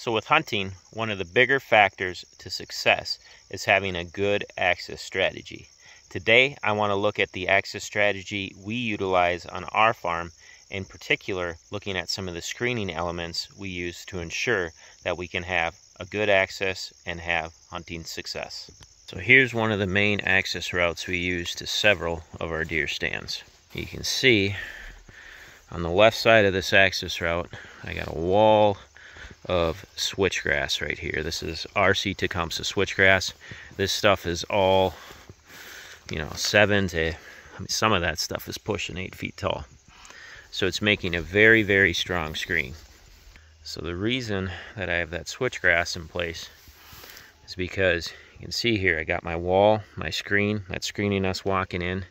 So with hunting, one of the bigger factors to success is having a good access strategy. Today, I want to look at the access strategy we utilize on our farm, in particular, looking at some of the screening elements we use to ensure that we can have a good access and have hunting success. So here's one of the main access routes we use to several of our deer stands. You can see on the left side of this access route, I got a wall of switchgrass right here. This is RC Tecumseh switchgrass. This stuff is all, 7 to, some of that stuff is pushing 8 feet tall. So it's making a very, very strong screen. So the reason that I have that switchgrass in place is because you can see here, I got my wall, my screen, that's screening us walking in,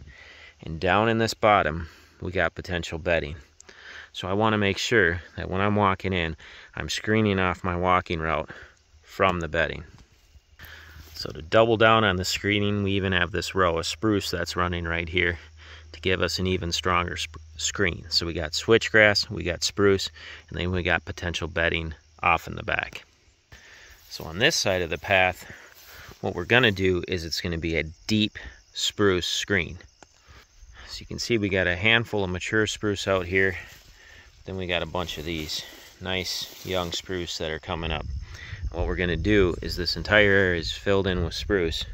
and down in this bottom, we got potential bedding. So I want to make sure that when I'm walking in, I'm screening off my walking route from the bedding. So to double down on the screening, we even have this row of spruce that's running right here to give us an even stronger screen. So we got switchgrass, we got spruce, and then we got potential bedding off in the back. So on this side of the path, what we're gonna do is it's gonna be a deep spruce screen. So you can see we got a handful of mature spruce out here. Then we got a bunch of these nice young spruce that are coming up. What we're gonna do is this entire area is filled in with spruce,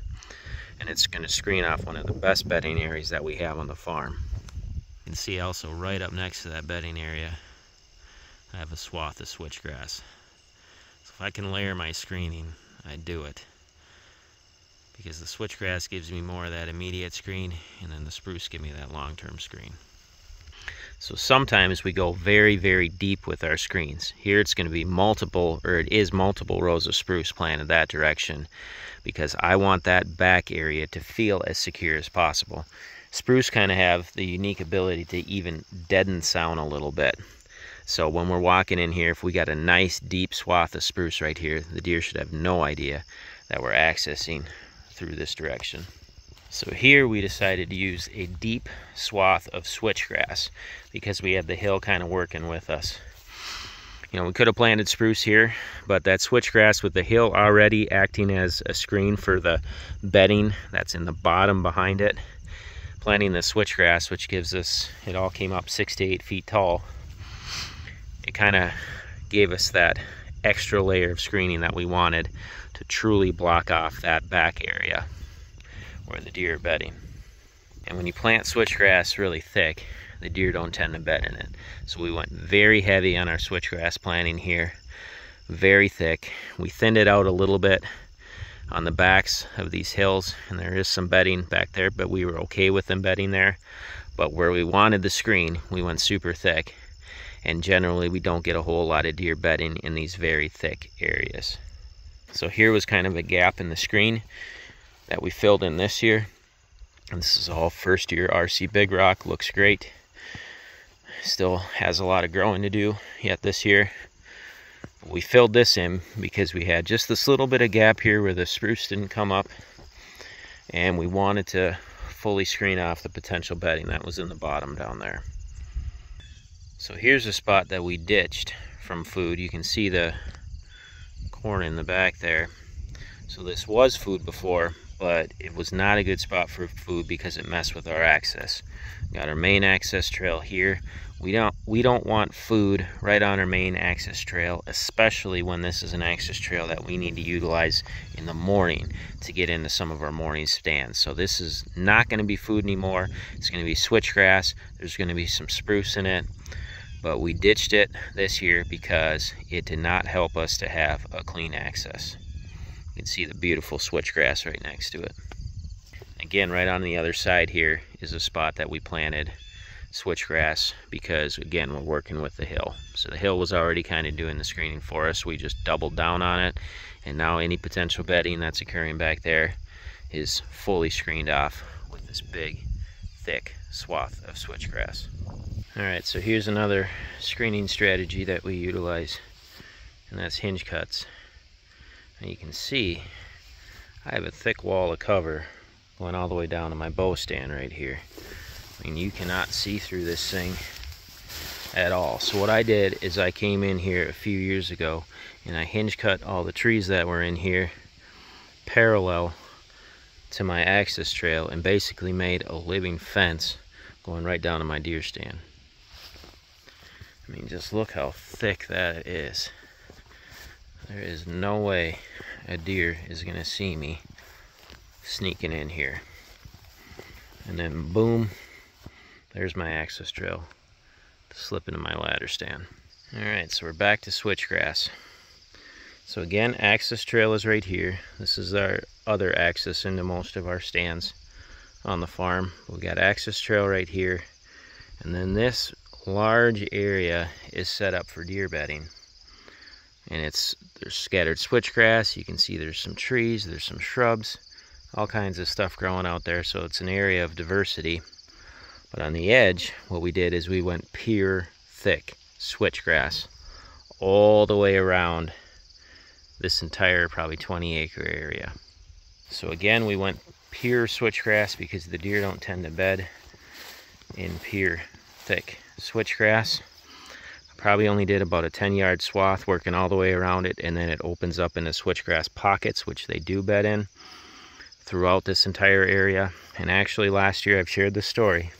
and it's gonna screen off one of the best bedding areas that we have on the farm. You can see also right up next to that bedding area, I have a swath of switchgrass. So if I can layer my screening, I do it. Because the switchgrass gives me more of that immediate screen, and then the spruce give me that long-term screen. So sometimes we go very, very deep with our screens. Here it's going to be multiple rows of spruce planted that direction, because I want that back area to feel as secure as possible. Spruce kind of have the unique ability to even deaden sound a little bit. So when we're walking in here, if we got a nice deep swath of spruce right here, the deer should have no idea that we're accessing through this direction. So here we decided to use a deep swath of switchgrass because we had the hill kind of working with us. We could have planted spruce here, but that switchgrass with the hill already acting as a screen for the bedding that's in the bottom behind it. Planting the switchgrass, which gives us, it all came up 6 to 8 feet tall. It kind of gave us that extra layer of screening that we wanted to truly block off that back area where the deer are bedding. And when you plant switchgrass really thick, the deer don't tend to bed in it. So we went very heavy on our switchgrass planting here, very thick. We thinned it out a little bit on the backs of these hills, and there is some bedding back there, but we were okay with them bedding there. But where we wanted the screen, we went super thick, and generally we don't get a whole lot of deer bedding in these very thick areas. So here was kind of a gap in the screen that we filled in this year. And this is all first year RC Big Rock, looks great. Still has a lot of growing to do yet this year. We filled this in because we had just this little bit of gap here where the spruce didn't come up, and we wanted to fully screen off the potential bedding that was in the bottom down there. So here's a spot that we ditched from food. You can see the corn in the back there. So this was food before, but it was not a good spot for food because it messed with our access. Got our main access trail here. We don't want food right on our main access trail, especially when this is an access trail that we need to utilize in the morning to get into some of our morning stands. So this is not going to be food anymore. It's going to be switchgrass. There's going to be some spruce in it, but we ditched it this year because it did not help us to have a clean access. You can see the beautiful switchgrass right next to it. Again, right on the other side here is a spot that we planted switchgrass because, again, we're working with the hill. So the hill was already kind of doing the screening for us. We just doubled down on it, and now any potential bedding that's occurring back there is fully screened off with this big, thick swath of switchgrass. Alright, so here's another screening strategy that we utilize, and that's hinge cuts. And you can see I have a thick wall of cover going all the way down to my bow stand right here. I mean, you cannot see through this thing at all. So what I did is I came in here a few years ago and I hinge cut all the trees that were in here parallel to my access trail and basically made a living fence going right down to my deer stand. I mean, just look how thick that is. There is no way a deer is gonna see me sneaking in here. And then boom, there's my access trail to slip into my ladder stand. All right, so we're back to switchgrass. So again, access trail is right here. This is our other access into most of our stands on the farm. We got access trail right here, and then this large area is set up for deer bedding. And there's scattered switchgrass. You can see there's some trees, there's some shrubs, all kinds of stuff growing out there. So it's an area of diversity. But on the edge, what we did is we went pure thick switchgrass all the way around this entire probably 20-acre area. So again, we went pure switchgrass because the deer don't tend to bed in pure thick switchgrass. I probably only did about a 10-yard swath working all the way around it, and then it opens up into switchgrass pockets, which they do bed in throughout this entire area. And actually last year, I've shared this story,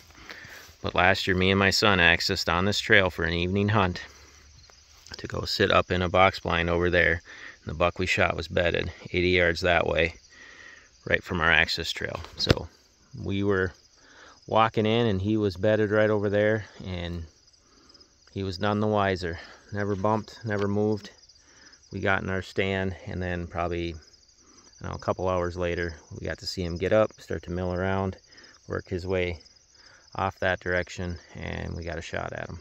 but last year me and my son accessed on this trail for an evening hunt to go sit up in a box blind over there. And the buck we shot was bedded 80 yards that way, right from our access trail. So we were walking in and he was bedded right over there, and he was none the wiser. Never bumped, never moved. We got in our stand, and then probably, a couple hours later, we got to see him get up, start to mill around, work his way off that direction, and we got a shot at him.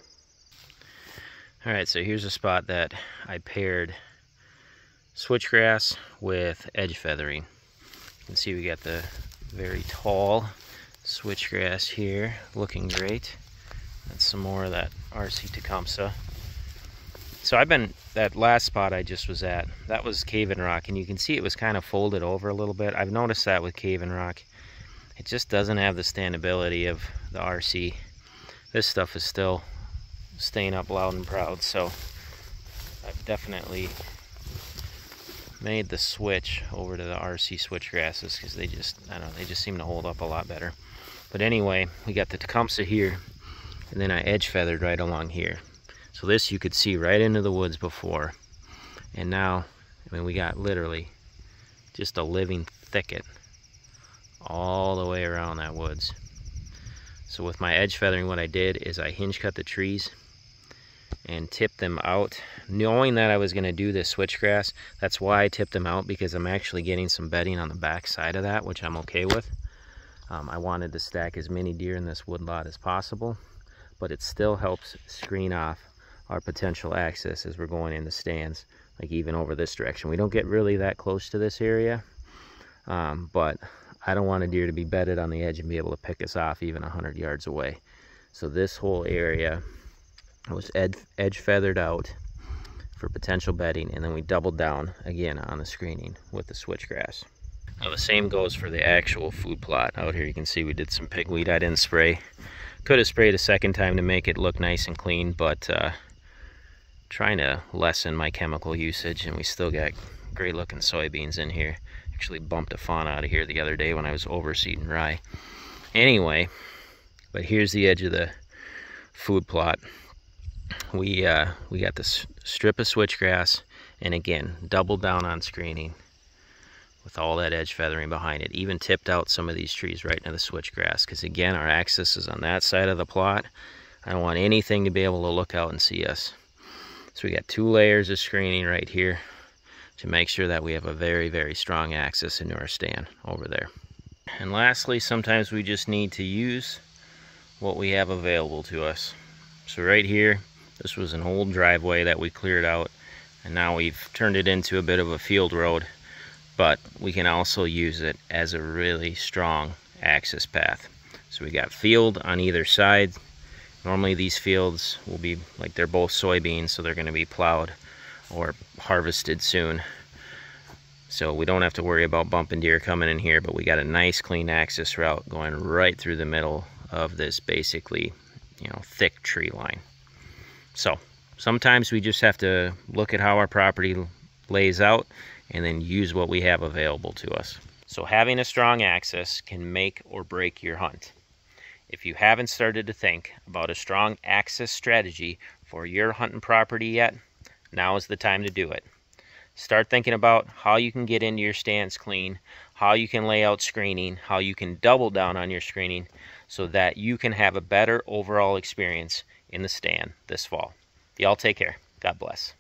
All right, so here's a spot that I paired switchgrass with edge feathering. You can see we got the very tall switchgrass here, looking great. That's some more of that RC Tecumseh. So that last spot I just was at, that was cave-in rock, and you can see it was kind of folded over a little bit. I've noticed that with cave-in rock. It just doesn't have the standability of the RC. This stuff is still staying up loud and proud, so I've definitely made the switch over to the RC switchgrasses because they just, I don't know, they just seem to hold up a lot better. But anyway, we got the Tecumseh here, and then I edge feathered right along here. So this you could see right into the woods before, and now, I mean, we got literally just a living thicket all the way around that woods. So with my edge feathering, what I did is I hinge cut the trees and tipped them out, knowing that I was going to do this switchgrass. That's why I tipped them out, because I'm actually getting some bedding on the back side of that, which I'm okay with. I wanted to stack as many deer in this woodlot as possible, but it still helps screen off our potential access as we're going in the stands, like even over this direction. We don't get really that close to this area, but I don't want a deer to be bedded on the edge and be able to pick us off even 100 yards away. So this whole area was edge feathered out for potential bedding, and then we doubled down again on the screening with the switchgrass. Now the same goes for the actual food plot. Out here you can see we did some pigweed. I didn't spray. Could have sprayed a second time to make it look nice and clean, but trying to lessen my chemical usage, and we still got great looking soybeans in here. Actually bumped a fawn out of here the other day when I was overseeding rye. Anyway, but here's the edge of the food plot. We got this strip of switchgrass, and again, doubled down on screening with all that edge feathering behind it. Even tipped out some of these trees right into the switchgrass, because again, our access is on that side of the plot. I don't want anything to be able to look out and see us. So we got 2 layers of screening right here to make sure that we have a very, very strong access into our stand over there. And lastly, sometimes we just need to use what we have available to us. So right here, this was an old driveway that we cleared out, and now we've turned it into a bit of a field road, but we can also use it as a really strong access path. So we got field on either side. Normally these fields will be, like, they're both soybeans, so they're going to be plowed or harvested soon. So we don't have to worry about bumping deer coming in here, but we got a nice clean access route going right through the middle of this basically, thick tree line. So sometimes we just have to look at how our property lays out and then use what we have available to us. So having a strong access can make or break your hunt. If you haven't started to think about a strong access strategy for your hunting property yet, now is the time to do it. Start thinking about how you can get into your stands clean, how you can lay out screening, how you can double down on your screening so that you can have a better overall experience in the stand this fall. Y'all take care. God bless.